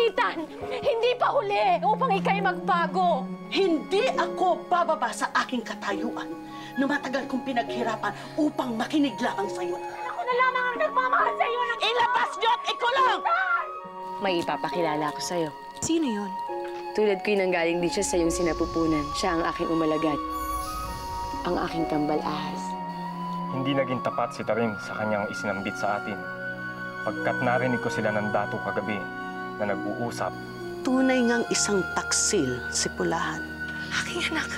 Silangitan! Hindi pa huli upang ika'y magbago! Hindi ako bababa sa aking katayuan na matagal kong pinaghirapan upang makinig lamang sa'yo. Ako na lamang ang nagmamahal sa'yo! Ilabas niyo at ikulong! May ipapakilala ko sa'yo. Sino yun? Tulad ko'y nanggaling din siya sa iyong sinapupunan. Siya ang aking umalagad. Ang aking kambal ahas. Hindi naging tapat si Tarim sa kanyang isinambit sa atin. Pagkat narinig ko sila ng dato kagabi na nag-uusap. Tunay ngang isang taksil si Pulahan. Aking anak.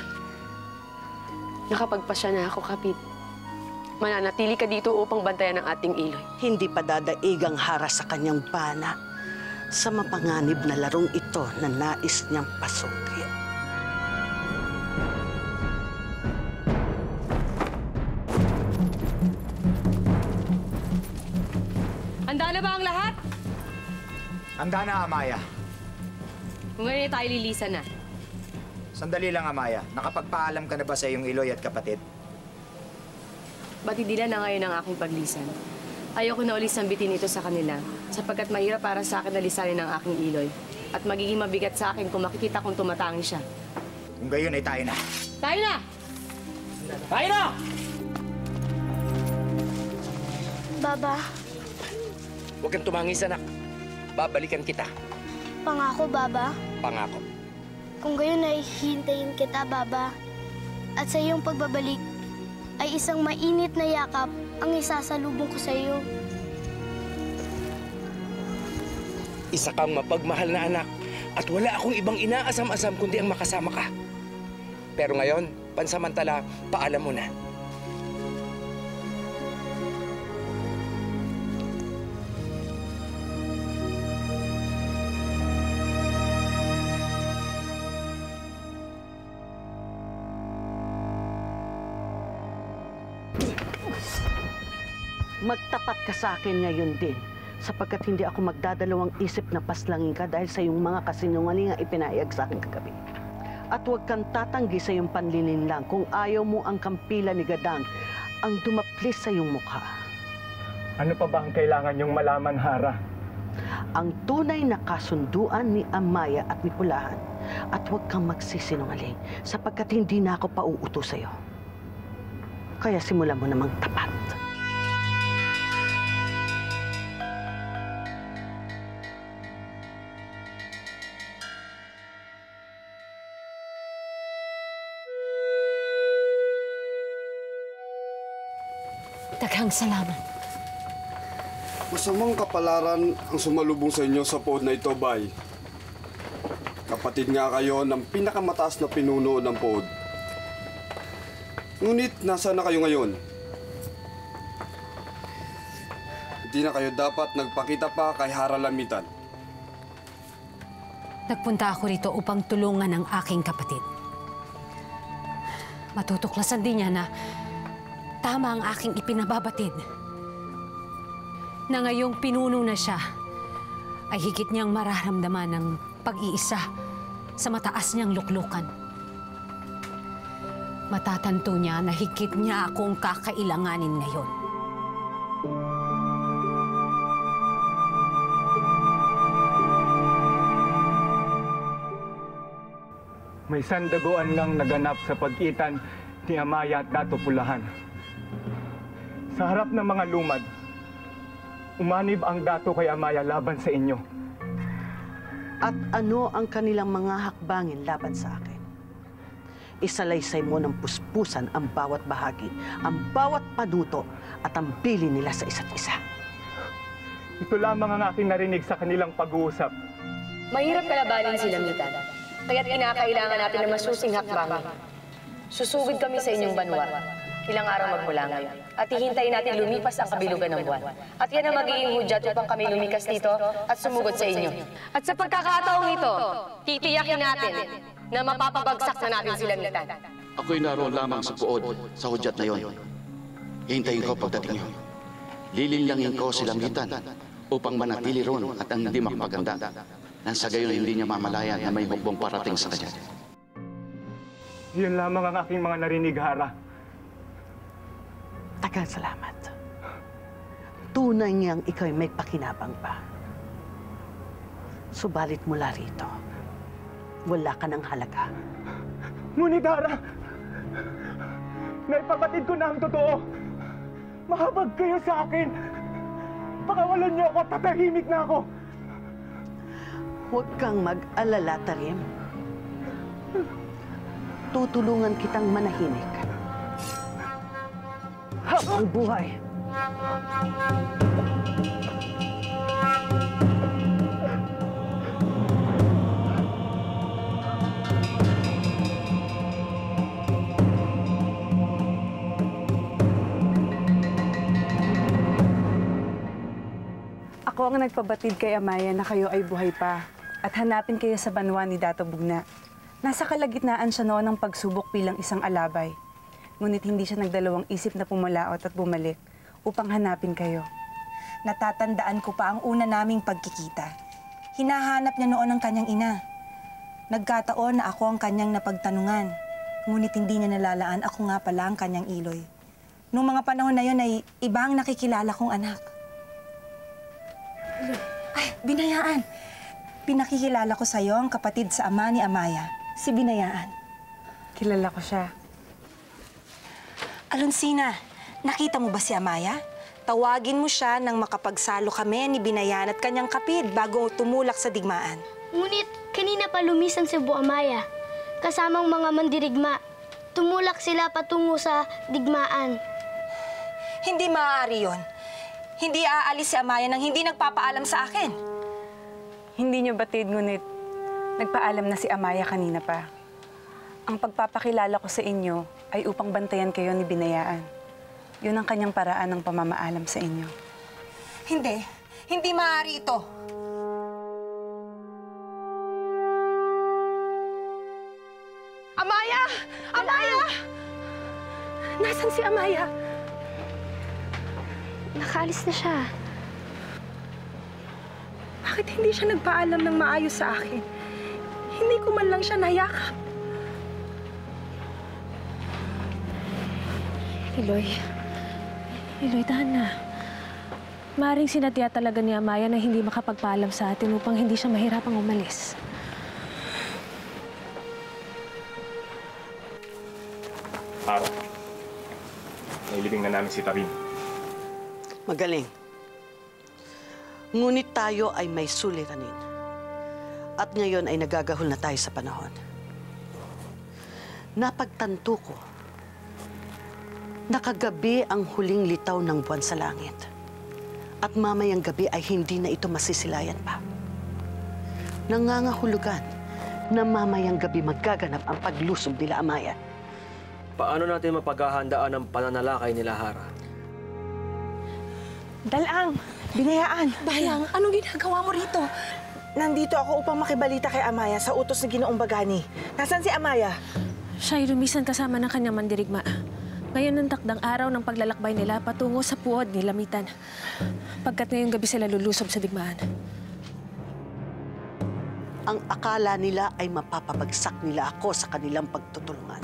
Nakapagpasya na ako, Kapit. Mananatili ka dito upang bantayan ang ating Iloy. Hindi pa dadaigang haras sa kanyang bana sa mapanganib na larong ito na nais niyang pasukin. Handa na ba ang lahat? Handa na, Amaya. Kung ngayon tayo lilisan na. Sandali lang, Amaya. Nakapagpaalam ka na ba sa iyong Iloy at kapatid? Batidila na ngayon ang aking paglisan. Ayoko na ulit sambitin ito sa kanila, sapagkat mahirap para sa akin na lisanin ang aking Iloy. At magiging mabigat sa akin kung makikita kong tumatangi siya. Kung gayon ay tayo na. Tayo na! Tayo na! Baba, Huwag kang tumangis, anak. Babalikan kita. pangako, Baba. Pangako. Kung gayon ay hintayin kita, Baba. At sa iyong pagbabalik, ay isang mainit na yakap ang isasalubong ko sa iyo. Isa kang mapagmahal na anak at wala akong ibang inaasam-asam kundi ang makasama ka. Pero ngayon, pansamantala, paalam mo na. Magtapat ka sa akin ngayon din, sapagkat hindi ako magdadalawang isip na paslangin ka dahil sa iyong mga kasinungaling ang ipinahayag sa akin kagabi. At huwag kang tatanggi sa iyong panlilinlang kung ayaw mo ang kampila ni Gadang ang dumaplis sa iyong mukha. Ano pa ba ang kailangan niyong malaman, Hara? Ang tunay na kasunduan ni Amaya at ni Pulahan. At huwag kang magsisinungaling sapagkat hindi na ako pauuto sa iyo. Kaya simulan mo namang tapat. Daghang salamat. Masamang kapalaran ang sumalubong sa inyo sa pood na ito, Bay. Kapatid nga kayo ng pinakamataas na pinuno ng pood. Ngunit, nasa na kayo ngayon? Hindi na kayo dapat nagpakita pa kay Hara Lamitan. Nagpunta ako rito upang tulungan ang aking kapatid. Matutuklasan din niya na tama ang aking ipinababatid. Na ngayong pinuno na siya, ay higit niyang mararamdaman ng pag-iisa sa mataas niyang luklukan. Matatanto niya na higit niya akong kakailanganin ngayon. May sandaguan lang naganap sa pagitan ni Amaya at Dato Pulahan. Sa harap ng mga lumad, umanib ang dato kay Amaya laban sa inyo. At ano ang kanilang mga hakbangin laban sa akin? Isalaysay mo ng puspusan ang bawat bahagi, ang bawat panuto at ang bili nila sa isa't isa. Ito lamang ang aking narinig sa kanilang pag-uusap. Mahirap kalabanin si Lamitan, kaya't kinakailangan natin ng masusing hakbangin. Susugod kami sa inyong banwa. Ilang araw magmula ngayon. At hihintayin natin lumipas ang kabilugan ng buwan. At yan ang magiging hudyat upang kami lumikas dito at sumugod sa inyo. At sa pagkakataong ito, titiyakin natin na mapapabagsak na natin si Lamitan. Ako'y naroon lamang sa puod sa hudyat na yon. Hihintayin ko pagdating niyo. Lilinlangin ko si Lamitan upang manatili roon at ang hindi makapaganda. Nang sa gayon hindi niya mamalayan na may hukbong parating sa kanya. Yun lamang ang aking mga narinig, Hara. Tagal salamat. Tunay niyang ikaw'y may pakinabang pa. Subalit mula rito, wala ka ng halaga. Ngunit, Hara, naipapatid ko na ang totoo. Mahabag kayo sa akin. Pakawalan niyo ako, tatahimik na ako. Huwag kang mag-alala, Tarim. Tutulungan kitang manahimik. Habang buhay. Ako ang nagpabatid kay Amaya na kayo ay buhay pa at hanapin kayo sa banwa ni Dato Bugna. Nasa kalagitnaan siya noon ng pagsubok bilang isang alabay. Ngunit hindi siya nagdalawang isip na pumalaot at bumalik upang hanapin kayo. Natatandaan ko pa ang una naming pagkikita. Hinahanap niya noon ang kanyang ina. Nagkataon na ako ang kanyang napagtanungan. Ngunit hindi niya nalalaan ako nga pala ang kanyang iloy. Noong mga panahon na yon ay ibang nakikilala kong anak. Ay, Binayaan. Pinakikilala ko sa'yo ang kapatid sa ama ni Amaya, si Binayaan. Kilala ko siya. Alonsina, nakita mo ba si Amaya? Tawagin mo siya nang makapagsalo kami ni Binayaan at kanyang kapid bago tumulak sa digmaan. Ngunit kanina pa lumisan si Bu Amaya, kasamang mga mandirigma. Tumulak sila patungo sa digmaan. Hindi maaari yon. Hindi aalis si Amaya nang hindi nagpapaalam sa akin. Hindi niyo batid, ngunit nagpaalam na si Amaya kanina pa. Ang pagpapakilala ko sa inyo ay upang bantayan kayo ni Binayaan. Yun ang kanyang paraan ng pamamaalam sa inyo. Hindi. Hindi maaari ito. Amaya! Amaya! Nasaan si Amaya? Nakaalis na siya. Bakit hindi siya nagpaalam ng maayos sa akin? Hindi ko man lang siya nayakap. Iloy, dahan na. Maring sinadya talaga ni Amaya na hindi makapagpaalam sa atin upang hindi siya mahirapang umalis. Hara, nailibing na namin si Tarim. Magaling. Ngunit tayo ay may suliranin. At ngayon ay nagagahol na tayo sa panahon. Napagtanto ko na kagabi ang huling litaw ng buwan sa langit. At mamayang gabi ay hindi na ito masisilayan pa. Nangangahulugan na mamayang gabi magaganap ang paglusob nila Amaya. Paano natin mapaghahandaan ang pananalakay nila, Hara? Dalang! Binayaan! Bayang, anong ginagawa mo rito? Nandito ako upang makibalita kay Amaya sa utos ni Ginoong Bagani. Nasaan si Amaya? Siya ay lumisan kasama ng kanyang mandirigma. Ngayon ang takdang araw ng paglalakbay nila patungo sa puod ni Lamitan. Pagkat ngayong gabi sila lulusob sa digmaan. Ang akala nila ay mapapabagsak nila ako sa kanilang pagtutulungan.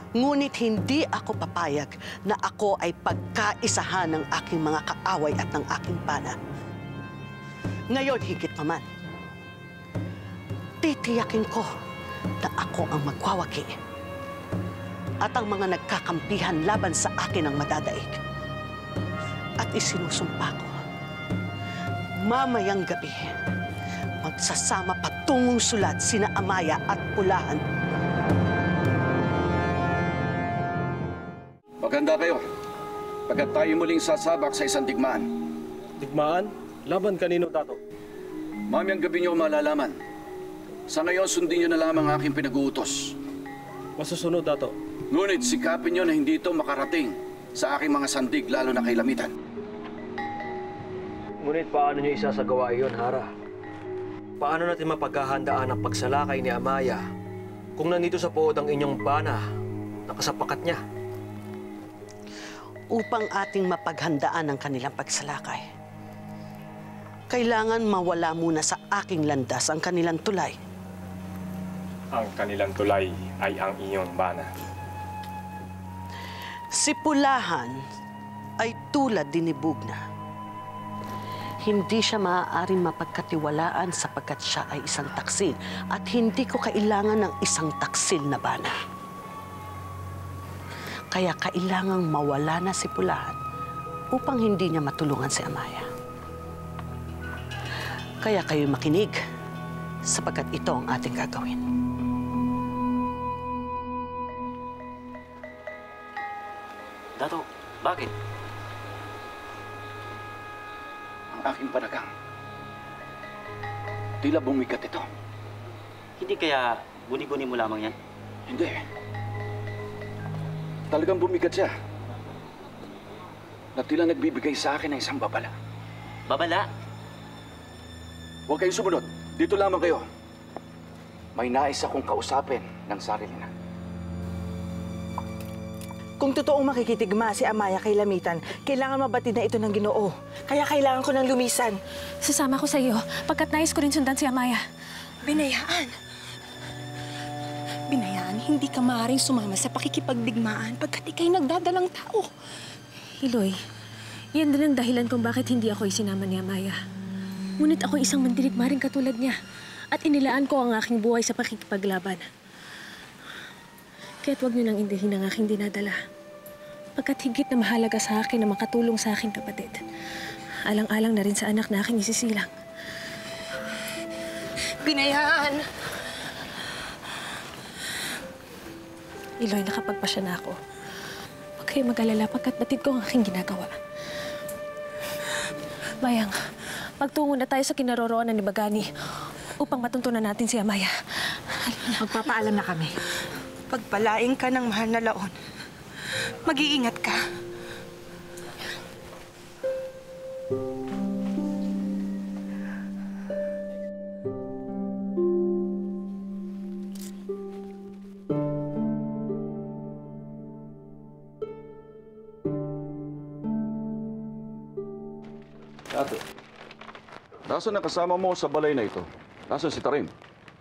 Ngunit hindi ako papayag na ako ay pagkaisahan ng aking mga kaaway at ng aking pana. Ngayon, higit pa man, titiyakin ko na ako ang magwawagi at ang mga nagkakampihan laban sa akin ang madadaig. At isinusumpa ko, mamayang gabi, magsasama patungong sulat sina Amaya at Pulahan. Maganda kayo, pagkat tayo muling sasabak sa isang digmaan. Digmaan? Laban kanino, Dato? Mamayang gabi niyo malalaman. Sa ngayon, sundin niyo na lamang aking pinag-uutos. Masusunod, Dato. Ngunit sikapin niyo na hindi ito makarating sa aking mga sandig, lalo na kay Lamitan. Ngunit paano niyo isasagawa iyon, Hara? Paano natin mapaghahandaan ang pagsalakay ni Amaya kung nandito sa pood ang inyong bana na kasapakat niya? Upang ating mapaghandaan ang kanilang pagsalakay, kailangan mawala muna sa aking landas ang kanilang tulay. Ang kanilang tulay ay ang iyong bana. Si Pulahan ay tulad din ni Bugna. Hindi siya maaaring mapagkatiwalaan sapagkat siya ay isang taksil at hindi ko kailangan ng isang taksil na bana. Kaya kailangang mawala na si Pulahan upang hindi niya matulungan si Amaya. Kaya kayo makinig sapagkat ito ang ating gagawin. Dato, bakit? Ang aking panagang. Tila bumigat ito. Hindi kaya guni-guni mo lamang yan? Hindi. Talagang bumigat siya. Na tila nagbibigay sa akin ng isang babala. Babala? Huwag kayong sumunod. Dito lamang kayo. May nais akong kausapin ng sarili na. Kung totoong makikitigma si Amaya kay Lamitan, kailangan mabatid na ito ng Ginoo. Kaya kailangan ko ng lumisan. Sasama ko sa iyo, pagkat nais ko rin sundan si Amaya. Binayaan. Binayaan, hindi ka maaaring sumama sa pakikipagdigmaan pagkat ikay nagdadalang tao. Iloy, yan din ang dahilan kung bakit hindi ako isinama ni Amaya. Ngunit ako isang mandirigma rin katulad niya at inilaan ko ang aking buhay sa pakikipaglaban. Kaya't huwag niyo nang indahin ang aking dinadala. Pagkat higit na mahalaga sa akin na makatulong sa aking kapatid. Alang-alang na rin sa anak na aking isisilang. Binayaan! Iloy, nakapagpasya na ako. Huwag kayo mag-alala pagkat batid ko ang aking ginagawa. Bayang, magtungo na tayo sa kinaroroonan ni Bagani upang matuntunan natin si Amaya. Magpapaalam na kami. Pagpalaing ka ng mahal na laon, mag-iingat ka. Ate, nasaan ang kasama mo sa balay na ito? Nasaan si Tarim?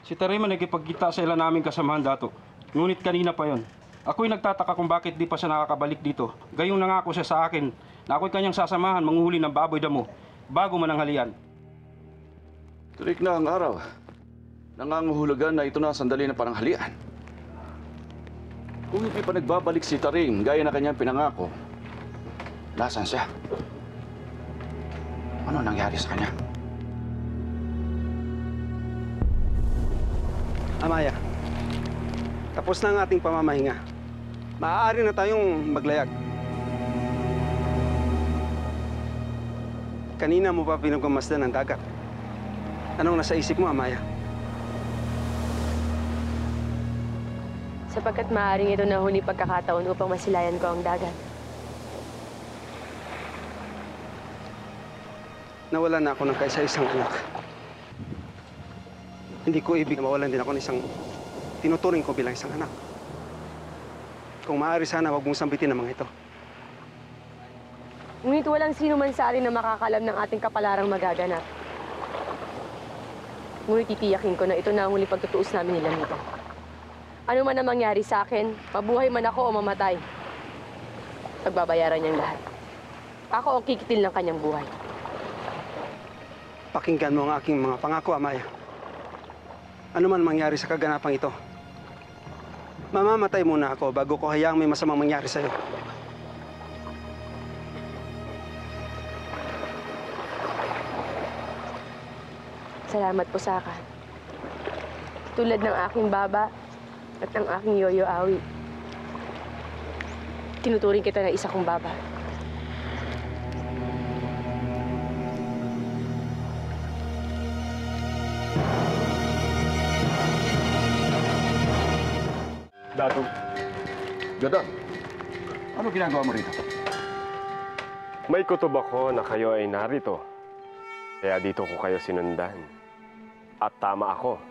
Si Tarim ang nagkipagkita sa ilan naming kasamahan, Dato. Ngunit kanina pa yon. Ako'y nagtataka kung bakit di pa siya nakakabalik dito. Gayong nangako siya sa akin na ako'y kanyang sasamahan manguhuli ng baboy damo bago mananghalian. Tulik na ang araw. Nanganguhulugan na ito na sandali na paranghalian. Kung hindi pa nagbabalik si Tarim gaya na kanyang pinangako, nasaan siya? Ano nangyari sa kanya? Amaya, tapos na ang ating pamamahinga. Maaari na tayong maglayag. Kanina mo pa pinagmamasdan ng dagat. Anong nasa isip mo, Amaya? Sapagkat maaaring ito na huli pagkakataon upang masilayan ko ang dagat. Nawalan na ako ng kaisa-isang anak. Hindi ko ibig na mawalan din ako ng isang tinuturing ko bilang isang anak. Kung maaari sana, huwag mong sambitin ang mga ito. Ngunit walang sino man sa atin na makakalam ng ating kapalarang magaganap. Ngunit titiyakin ko na ito na ang huli pagtutuos namin nila nito. Ano man ang mangyari sa akin, mabuhay man ako o mamatay, pagbabayaran niyang lahat. Ako ang kikitil ng kanyang buhay. Pakinggan mo ang aking mga pangako, Amaya. Ano man mangyari sa kaganapang ito, mamamatay muna ako bago ko hayaang may masamang mangyari sa'yo. Salamat po, Saka. Tulad ng aking baba at ng aking yoyo awi, tinuturing kita na isa kong baba. Dato. Gadang, ano ginagawa mo rito? May kutob ako na kayo ay narito. Kaya dito ko kayo sinundan. At tama ako.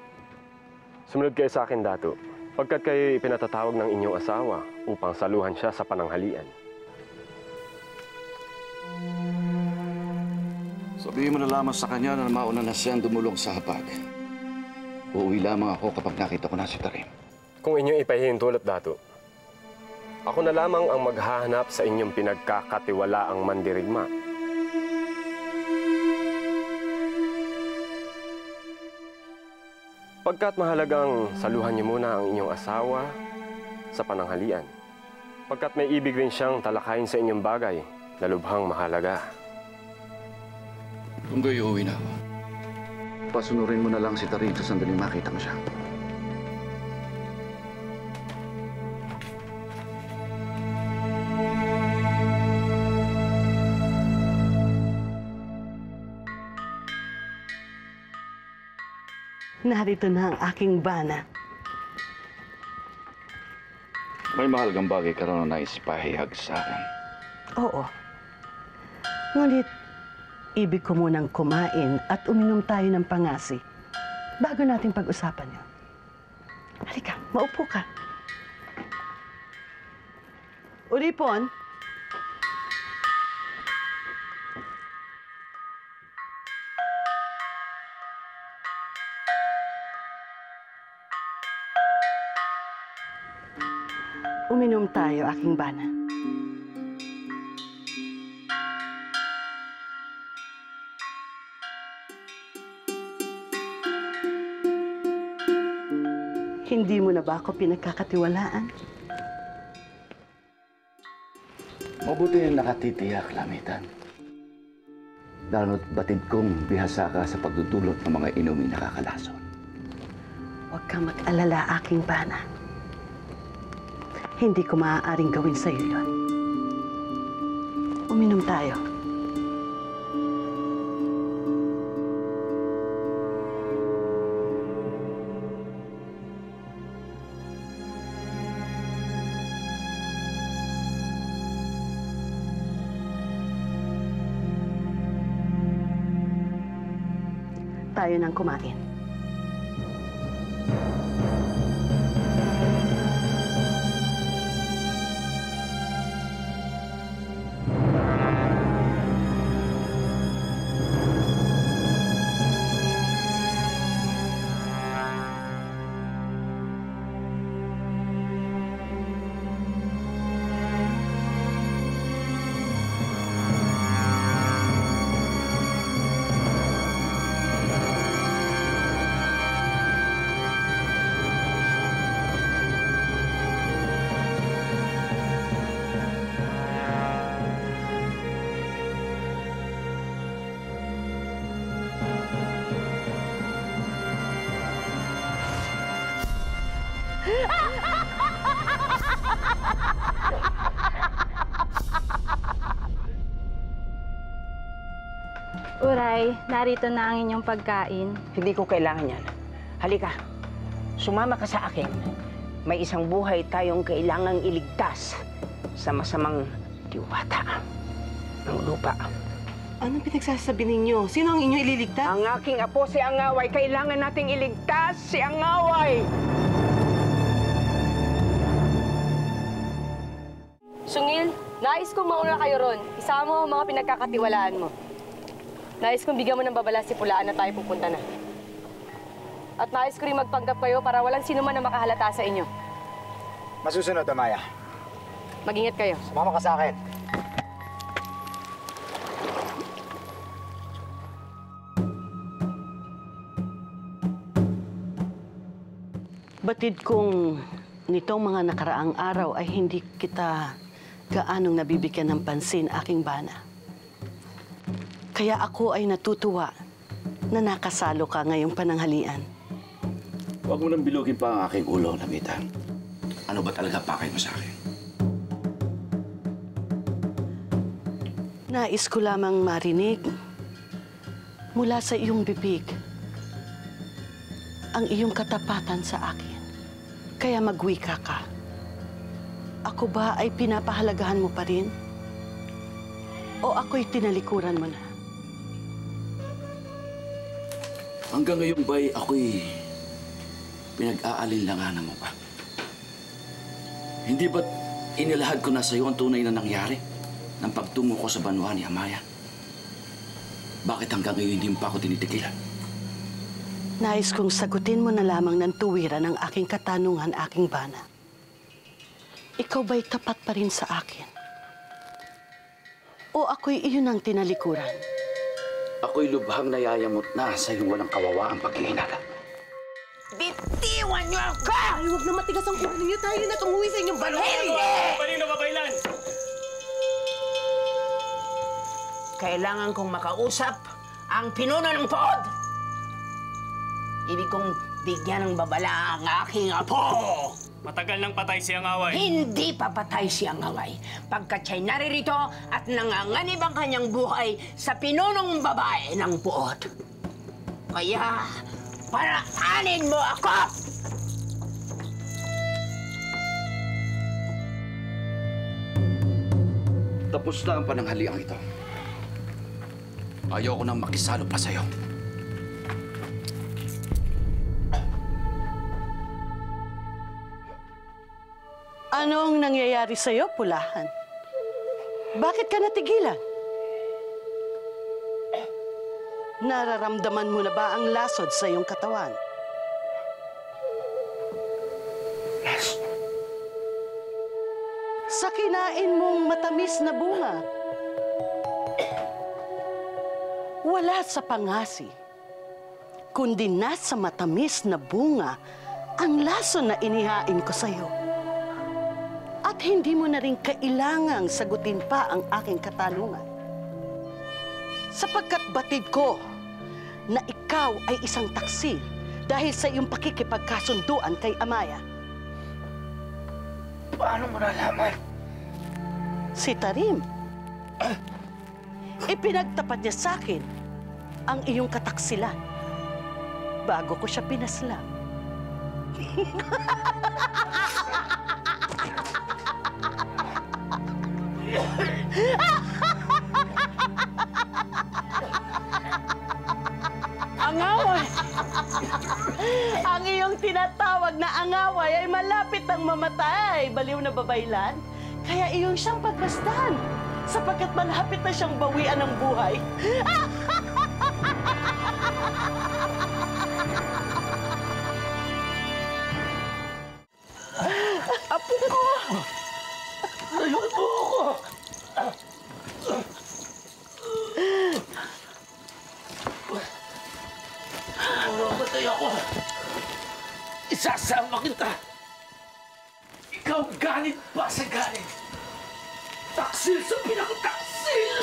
Sumunod kayo sa akin, Dato. Pagkat kayo ipinatatawag ng inyong asawa upang saluhan siya sa pananghalian. Sabihin mo na lamang sa kanya na mauna na siyang dumulong sa hapag. Uuwi lamang ako kapag nakita ko na si Tarim. Kung inyong ipahihintulot, Dato, ako na lamang ang maghahanap sa inyong pinagkakatiwalaang mandirigma. Pagkat mahalagang saluhan niyo muna ang inyong asawa sa pananghalian. Pagkat may ibig rin siyang talakayin sa inyong bagay na lubhang mahalaga. Kung gayo, uwi na ako. Pasunurin mo na lang si Tarig sa sandaling makita mo siya. Narito na ang aking bana. May mahalagang bagay ka raw na nais ipahayag sa akin. Oo. Ngunit, ibig ko munang kumain at uminom tayo ng pangasi bago natin pag-usapan yun. Halika, maupo ka. Uripon. Uminom tayo, aking bana. Hindi mo na ba ako pinagkakatiwalaan? Mabuti yung nakatitiyak, Lamitan. Lalo't batid kong bihasa ka sa pagdudulot ng mga inuming nakakalason. Huwag kang mag-alala, aking bana. Hindi ko maaaring gawin sa'yo yun. Uminom tayo. Tayo nang kumain. Uray, narito na ang inyong pagkain. Hindi ko kailangan yan. Halika, sumama ka sa akin. May isang buhay tayong kailangang iligtas sa masamang diwata ng lupa. Anong pinagsasabi ninyo? Sino ang inyo ililigtas? Ang aking apo, si Angaway. Kailangan nating iligtas si Angaway! Sungil, nais kong mauna kayo ron. Isama mo ang mga pinagkakatiwalaan mo. Nais kong bigyan mo ng babala si Pulaan na tayo pupunta na. At nais ko rin magpanggap kayo para walang sino man na makahalata sa inyo. Masusunod, Amaya. Mag-ingat kayo. Sumama ka sa akin. Batid kong nitong mga nakaraang araw ay hindi kita gaanong nabibigyan ng pansin, aking bana. Kaya ako ay natutuwa na nakasalo ka ngayong pananghalian. Huwag mo nang bilugin pa ang aking ulo, Lamitan. Ano ba talaga pakay mo sa akin? Nais ko lamang marinig mula sa iyong bibig ang iyong katapatan sa akin. Kaya magwika ka. Ako ba ay pinapahalagahan mo pa rin? O ako'y tinalikuran mo na? Hanggang ngayon ba'y ako'y pinag-aalinlanganan mo pa? Hindi ba't inilahad ko na sa iyo ang tunay na nangyari ng pagtungo ko sa banwa ni Amaya? Bakit hanggang ngayon hindi mo pa ako tinitigilan? Nais kong sagutin mo na lamang ng tuwiran ang aking katanungan, aking bana. Ikaw ba'y tapat pa rin sa akin? O ako'y iyon ang tinalikuran? Ako'y lubhang nayayamot na sa iyong walang kawawaang pag-iinala. Bitiwan niyo ako! Ay, huwag na matigas ang ulo niyo. Tayo na tumuwi sa inyong balon. Hindi! Kanino babaylan? Kailangan kong makausap ang pinuno ng pood. Ibig kong bigyan ng babala ang aking apo. Matagal nang patay siyang away. Hindi papatay siyang away pagkat siya'y naririto at nanganganib ang kanyang buhay sa pinunong babae ng pood. Kaya, paraanin mo ako! Tapos na ang pananghaliang ito. Ayoko nang makisalo pa sa'yo. Anong nangyayari sa'yo, Pulahan? Bakit ka natigilan? Nararamdaman mo na ba ang lasod sa iyong katawan? Sa kinain mong matamis na bunga. Wala sa pangasi, kundi nasa matamis na bunga ang lason na inihain ko sa'yo. At hindi mo na rin kailangang sagutin pa ang aking katanungan. Sapagkat batid ko na ikaw ay isang taksil dahil sa iyong pakikipagkasunduan kay Amaya. Paano mo nalaman? Si Tarim. Ipinagtapat niya sa akin ang iyong kataksilan bago ko siya pinaslang. Angaway! Ang iyong tinatawag na angaway ay malapit ang mamatay. Baliw na babaylan. Kaya iyong siyang pagmasdan sapagkat malapit na siyang bawian ng buhay. Apo ko! Ayun po ako! Mamatay ako. Isasama kita. Ikaw galit pa sa galit. Taksil sa pinakataksil!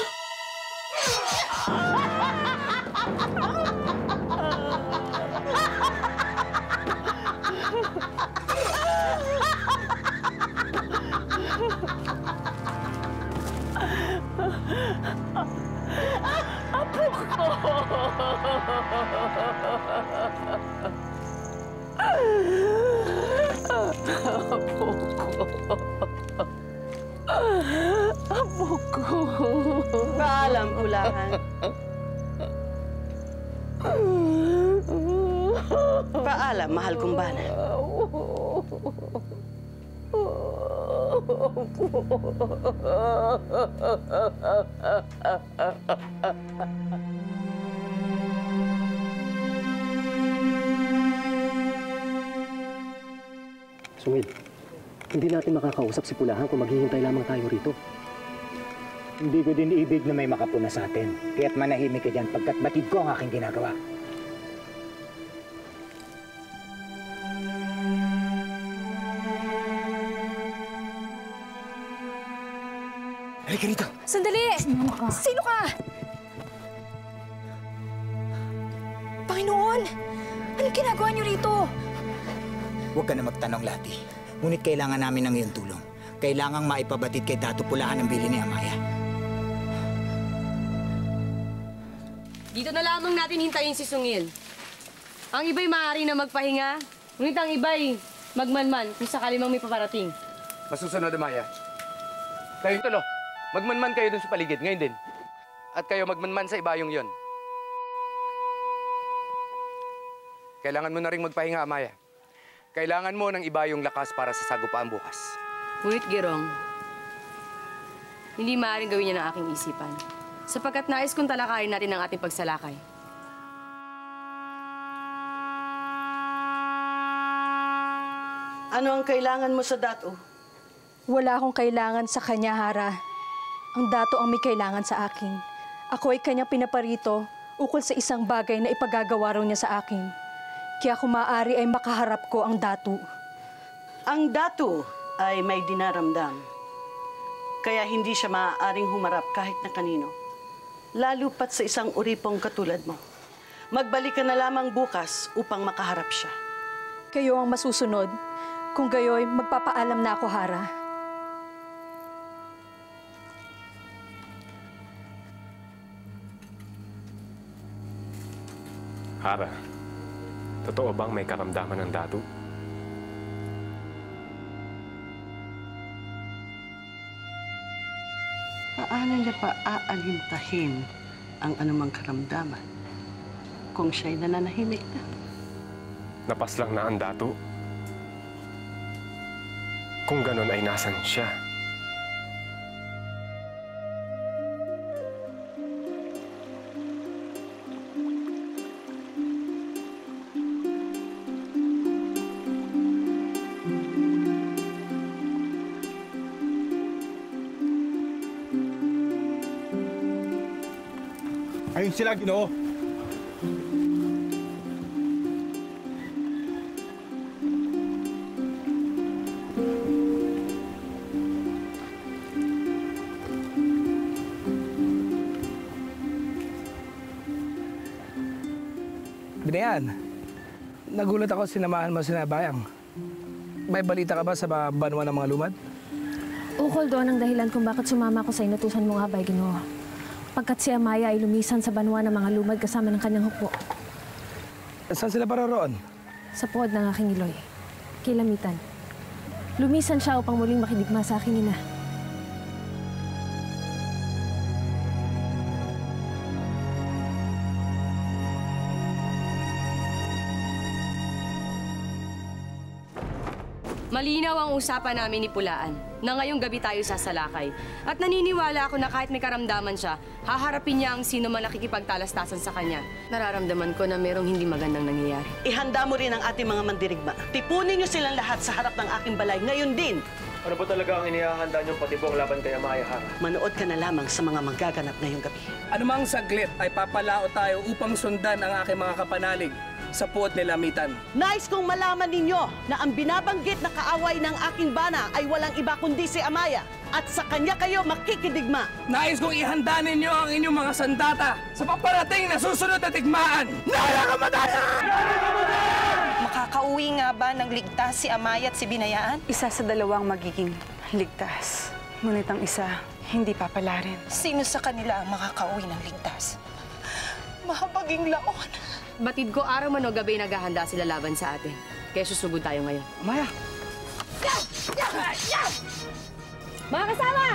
Apo ko! Apo ko! Paalam, Pulahan. Paalam, mahal kong bana. Sungil, hindi natin makakausap si Pulahan kung maghihintay lamang tayo rito. Hindi ko din ibig na may makapuna sa atin. Kaya't manahimik ka dyan pagkat batid ko ang aking ginagawa. Halika rito. Sandali! Sino ka? Panginoon! Anong ginagawa niyo rito? Huwag ka na magtanong, Lati. Ngunit kailangan namin ng iyong tulong. Kailangang maipabatid kay Dato Pulahan ang bili ni Amaya. Dito na lamang natin hintayin si Sungil. Ang iba'y maaari na magpahinga, ngunit ang iba'y magmanman kung sakali mang may paparating. Masusunod, Amaya. Kayong tulo, magmanman kayo dun sa paligid, ngayon din. At kayo magmanman sa ibayong yon. Kailangan mo na rin magpahinga, Amaya. Kailangan mo ng ibayong lakas para sa sagupaan bukas. Ngunit, Girong, hindi maaaring gawin niya ng aking isipan. Sapagkat nais kong talakayin natin ang ating pagsalakay. Ano ang kailangan mo sa Dato? Wala akong kailangan sa kanya, Hara. Ang Dato ang may kailangan sa akin. Ako ay kanyang pinaparito ukol sa isang bagay na ipagagawa raw niya sa akin. Kaya kung maaari ay makaharap ko ang datu. Ang datu ay may dinaramdam. Kaya hindi siya maaaring humarap kahit na kanino. Lalo pat sa isang uripong katulad mo. Magbalik ka na lamang bukas upang makaharap siya. Kayo ang masusunod. Kung gayoy, magpapaalam na ako, Hara. Hara, totoo bang may karamdaman ng datu? Paano niya pa aalintahin ang anumang karamdaman kung siya'y nananahimik na? Napaslang na ang datu? Kung ganon ay nasan siya? Ayun sila, Ginoo. Binayan, nagulat ako sinamahan mo si Bayang. May balita ka ba sa mga banwa ng mga lumad? Ukol doon ang dahilan kung bakit sumama ko sa inutusan mong abay, Ginoo. Pagkat si Amaya ay lumisan sa banwa ng mga lumad kasama ng kanyang hukbo. Saan sila paroroon? Sa puod ng aking iloy. Kilamitan. Lumisan siya upang muling makidigma sa aking ina. Malinaw ang usapan namin ni Pulaan na ngayong gabi tayo sasalakay. At naniniwala ako na kahit may karamdaman siya, haharapin niya ang sino man nakikipagtalastasan sa kanya. Nararamdaman ko na merong hindi magandang nangyayari. Ihanda mo rin ang ating mga mandirigma. Tipunin niyo silang lahat sa harap ng aking balay ngayon din. Ano ba talaga ang inihahanda niyong patibong laban kay Amaya, Hara? Manood ka na lamang sa mga magaganap ngayong gabi. Anumang saglit ay papalao tayo upang sundan ang aking mga kapanalig sa puot ni Lamitan. Nais kong malaman ninyo na ang binabanggit na kaaway ng aking bana ay walang iba kundi si Amaya. At sa kanya kayo makikidigma. Nais kong ihanda ninyo ang inyong mga sandata sa paparating na susunod na tigmaan. Narakamatayan! Makakauwi nga ba ng ligtas si Amaya at si Binayaan? Isa sa dalawang magiging ligtas. Ngunit ang isa, hindi papalarin. Sino sa kanila ang makakauwi ng ligtas? Mahabaging laon. Batid ko araw man o gabi naghahanda sila laban sa atin. Kaya susugod tayo ngayon. Amaya! Mga kasama!